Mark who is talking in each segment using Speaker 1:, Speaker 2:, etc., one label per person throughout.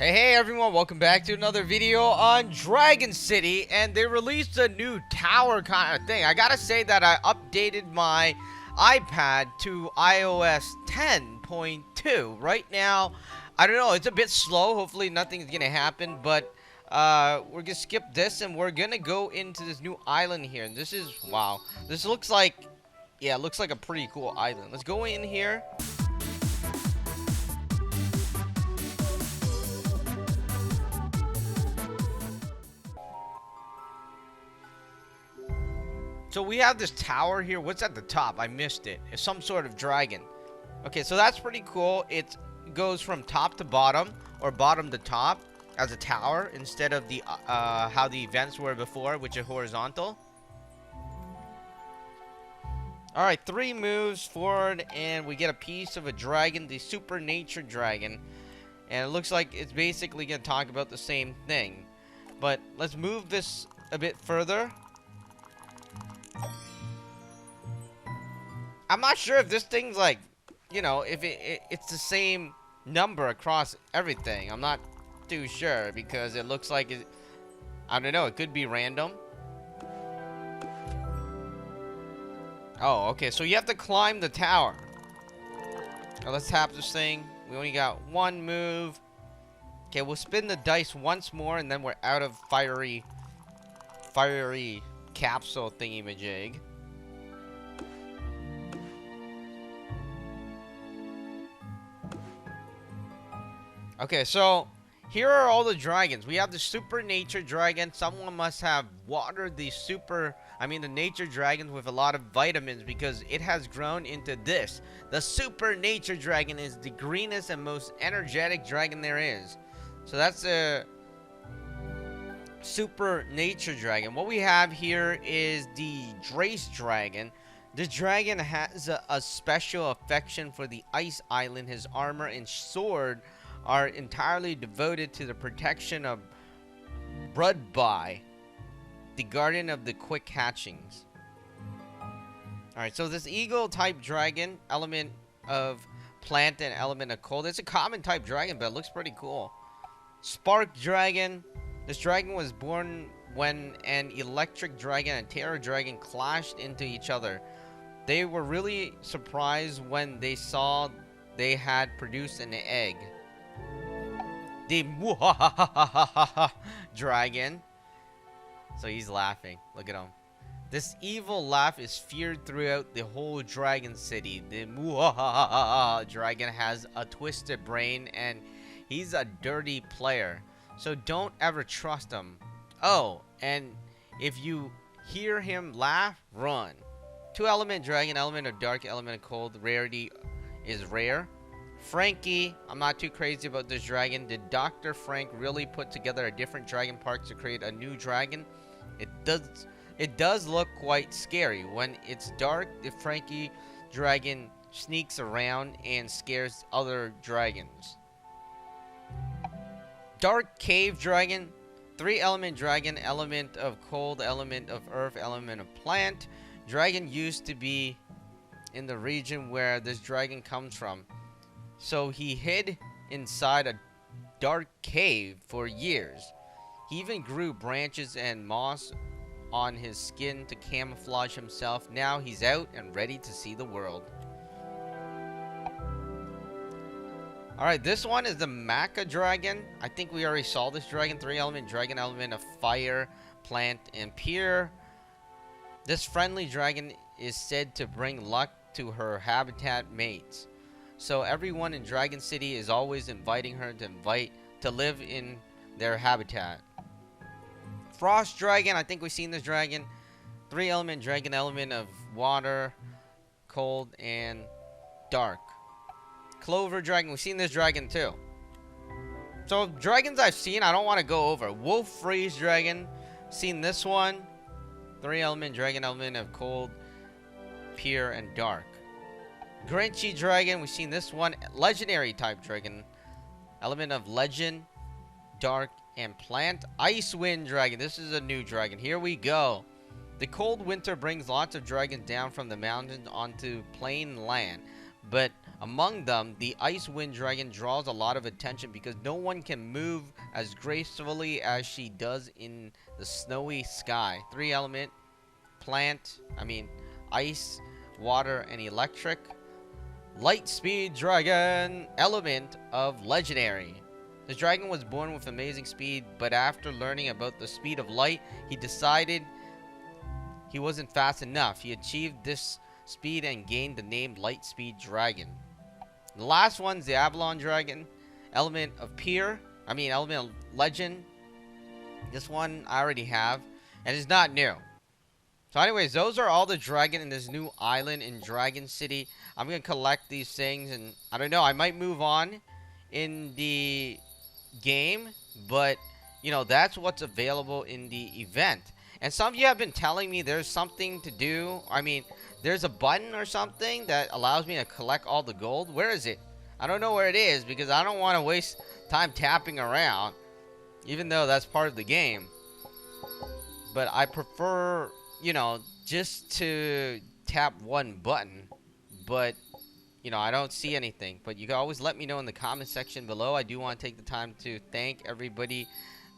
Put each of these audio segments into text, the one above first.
Speaker 1: Hey everyone, welcome back to another video on Dragon City, and they released a new tower kind of thing. I gotta say that I updated my iPad to iOS 10.2. Right now, I don't know, it's a bit slow. Hopefully nothing's gonna happen, but we're gonna skip this and we're gonna go into this new island here. And this is, wow, this looks like, yeah, it looks like a pretty cool island. Let's go in here. So we have this tower here. What's at the top? I missed it. It's some sort of dragon. Okay, so that's pretty cool. It goes from top to bottom, or bottom to top, as a tower, instead of the how the events were before, which are horizontal. Alright, 3 moves forward, and we get a piece of a dragon, the super nature dragon. And it looks like it's basically going to talk about the same thing. But let's move this a bit further. I'm not sure if this thing's like, you know, if it's the same number across everything. I'm not too sure because it looks like it, I don't know, it could be random. Oh, okay, so you have to climb the tower. Now let's tap this thing. We only got 1 move. Okay, we'll spin the dice once more and then we're out of fiery capsule thingy-majig. Okay, so here are all the dragons. We have the super nature dragon. Someone must have watered the nature dragons with a lot of vitamins because it has grown into this. The super nature dragon is the greenest and most energetic dragon there is. So that's a super nature dragon. What we have here is the Drace dragon. The dragon has a special affection for the ice island. His armor and sword are entirely devoted to the protection of Brudby, the guardian of the quick hatchings. Alright, so this eagle type dragon, element of plant and element of cold. It's a common type dragon, but it looks pretty cool. Spark dragon. This dragon was born when an electric dragon and terror dragon clashed into each other. They were really surprised when they saw they had produced an egg. The dragon. So he's laughing. Look at him. This evil laugh is feared throughout the whole dragon city. The dragon has a twisted brain and he's a dirty player. So don't ever trust him. Oh, and if you hear him laugh, run. 2 element dragon, element of dark, element of cold. Rarity is rare. Frankie, I'm not too crazy about this dragon. Did Dr. Frank really put together a different dragon park to create a new dragon? It does look quite scary. When it's dark, the Frankie dragon sneaks around and scares other dragons. Dark cave dragon, 3 element dragon, element of cold, element of earth, element of plant. Dragon used to be in the region where this dragon comes from. So he hid inside a dark cave for years. He even grew branches and moss on his skin to camouflage himself. Now he's out and ready to see the world. Alright, this one is the Maca dragon. I think we already saw this dragon. 3 element dragon, element of fire, plant, and pure. This friendly dragon is said to bring luck to her habitat mates. So everyone in Dragon City is always inviting her to live in their habitat. Frost dragon, I think we've seen this dragon. 3 element dragon, element of water, cold, and dark. Clover dragon, we've seen this dragon too. So dragons I've seen, I don't want to go over. Wolf freeze dragon, seen this one. 3 element dragon, element of cold, pure, and dark. Grinchy dragon, we've seen this one. Legendary type dragon, element of legend, dark, and plant. Icewind dragon, this is a new dragon. Here we go. The cold winter brings lots of dragons down from the mountains onto plain land, but Among them, the Ice Wind Dragon draws a lot of attention because no one can move as gracefully as she does in the snowy sky. 3 element, ice, water, and electric. Light Speed Dragon, element of legendary. This dragon was born with amazing speed, but after learning about the speed of light, he decided he wasn't fast enough. He achieved this speed and gained the name Light Speed Dragon. The last one's the Avalon Dragon, element of element of legend. This one I already have, and it's not new. So anyways, those are all the dragon in this new island in Dragon City. I'm going to collect these things, and I don't know, I might move on in the game, but, you know, that's what's available in the event. And some of you have been telling me there's something to do. There's a button or something that allows me to collect all the gold. Where is it? I don't know where it is because I don't want to waste time tapping around, even though that's part of the game. But I prefer, you know, just to tap one button. But, you know, I don't see anything. But you can always let me know in the comment section below. I do want to take the time to thank everybody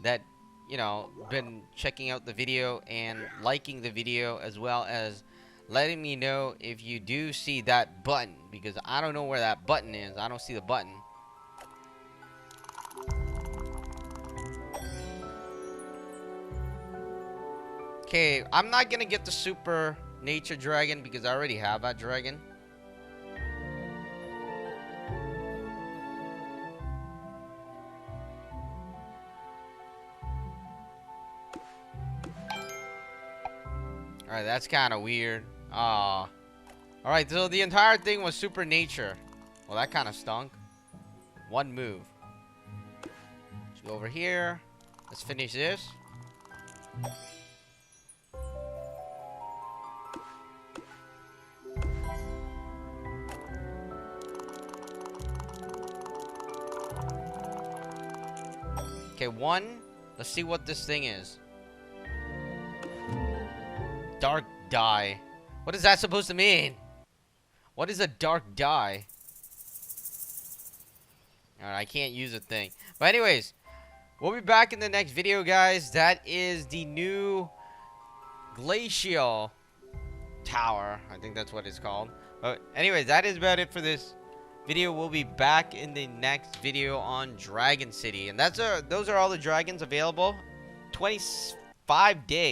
Speaker 1: that, you know, been checking out the video and liking the video, as well as letting me know if you do see that button, because I don't know where that button is. I don't see the button. Okay, I'm not gonna get the super nature dragon because I already have that dragon. Alright, that's kind of weird. Alright, so the entire thing was super nature. Well, that kind of stunk. One move. Let's go over here. Let's finish this. Okay, one. Let's see what this thing is. Dark dye. What is that supposed to mean? What is a dark dye? Alright, I can't use a thing. But anyways, we'll be back in the next video, guys. That is the new Glacial Tower. I think that's what it's called. But anyways, that is about it for this video. We'll be back in the next video on Dragon City. And those are all the dragons available. 25 days.